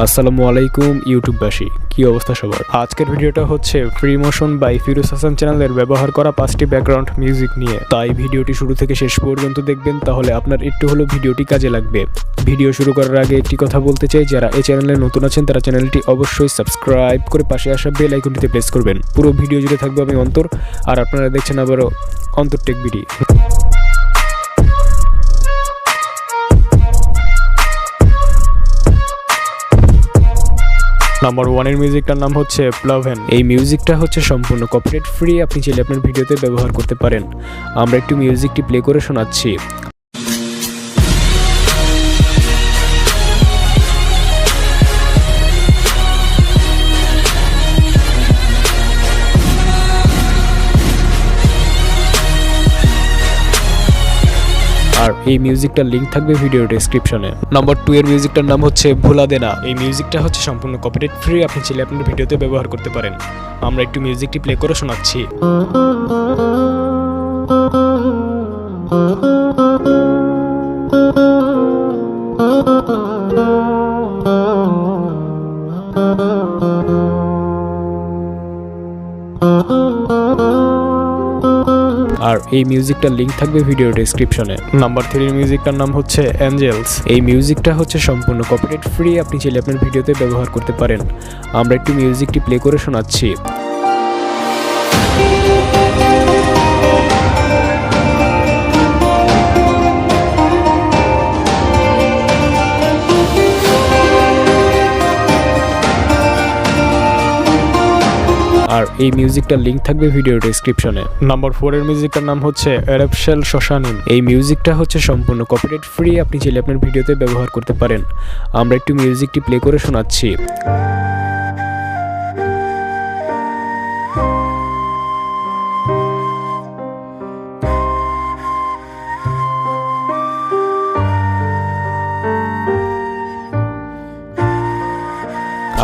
আসসালামু আলাইকুম ইউটিউববাসী, কি অবস্থা সবার। আজকের ভিডিওটা হচ্ছে free motion by Firoz Hasan চ্যানেলের ব্যবহার করা 5টি ব্যাকগ্রাউন্ড মিউজিক নিয়ে। তাই ভিডিওটি শুরু থেকে শেষ পর্যন্ত দেখবেন, তাহলে আপনার একটু হলেও ভিডিওটি কাজে লাগবে। ভিডিও শুরু করার আগে একটি কথা বলতে চাই, যারা এই চ্যানেলে নতুন আছেন তারা চ্যানেলটি অবশ্যই সাবস্ক্রাইব করে পাশে আসা বেল আইকনটিতে প্রেস করবেন। পুরো ভিডিও জুড়ে থাকবে আমি অন্তর, আর আপনারা দেখছেন আবারও অন্তর টেক বিডি। নাম্বার 1 এর মিউজিকটার নাম হচ্ছে প্লাভেন। এই মিউজিকটা হচ্ছে সম্পূর্ণ কপিরাইট ফ্রি, আপনি চাইলে আপনার ভিডিওতে ব্যবহার করতে পারেন। আমরা একটু মিউজিকটি প্লে করে শোনাচ্ছি। আর এই মিউজিকটার লিংক থাকবে ভিডিও ডেসক্রিপশনে। নাম্বার 2 এর মিউজিকটার নাম হচ্ছে ভুলা দেনা। এই মিউজিকটা হচ্ছে সম্পূর্ণ কপিরাইট ফ্রি, আপনি চাইলে আপনার ভিডিওতে ব্যবহার করতে পারেন। আমরা একটু মিউজিকটি প্লে করে শোনাচ্ছি। আর এই মিউজিকটার লিংক থাকবে ভিডিও ডেসক্রিপশনে। নাম্বার 3 এর মিউজিকটার নাম হচ্ছে অ্যাঞ্জেলস। এই মিউজিকটা হচ্ছে সম্পূর্ণ কপিরাইট ফ্রি, আপনি চাইলে আপনার ভিডিওতে ব্যবহার করতে পারেন। আমরা একটু মিউজিকটি প্লে করে শোনাচ্ছি। আর এই মিউজিকটার লিংক থাকবে ভিডিও ডেসক্রিপশনে। নাম্বার 4 এর মিউজিকটার নাম হচ্ছে এরেপশেল শশানিন। এই মিউজিকটা হচ্ছে সম্পূর্ণ কপিরাইট ফ্রি, আপনি চাইলে আপনার ভিডিওতে ব্যবহার করতে পারেন। আমরা একটু মিউজিকটি প্লে করে শোনাচ্ছি।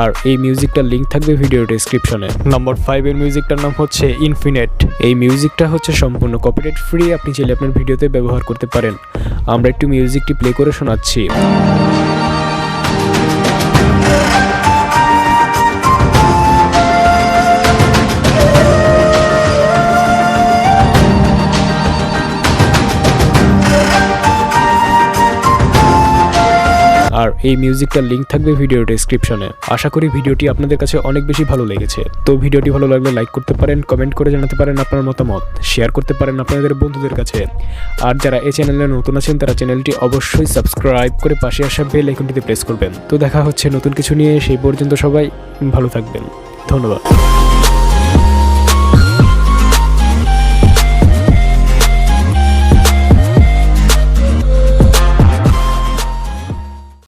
আর এই মিউজিকটার লিংক থাকবে ভিডিও ডেসক্রিপশনে। নাম্বার 5 এর মিউজিকটার নাম হচ্ছে ইনফিনিট। এই মিউজিকটা হচ্ছে সম্পূর্ণ কপিরাইট ফ্রি, আপনি চাইলে আপনার ভিডিওতে ব্যবহার করতে পারেন। আমরা একটু মিউজিকটি প্লে করে শোনাচ্ছি। আর এই মিউজিকটার লিংক থাকবে ভিডিও ডেসক্রিপশনে। আশা করি ভিডিওটি আপনাদের কাছে অনেক বেশি ভালো লেগেছে। তো ভিডিওটি ভালো লাগলে লাইক করতে পারেন, কমেন্ট করে জানাতে পারেন আপনার মতামত, শেয়ার করতে পারেন আপনাদের বন্ধুদের কাছে। আর যারা এই চ্যানেলে নতুন আছেন তারা চ্যানেলটি অবশ্যই সাবস্ক্রাইব করে পাশে আসা বেল আইকনটিতে প্রেস করবেন। তো দেখা হচ্ছে নতুন কিছু নিয়ে, সেই পর্যন্ত সবাই ভালো থাকবেন। ধন্যবাদ।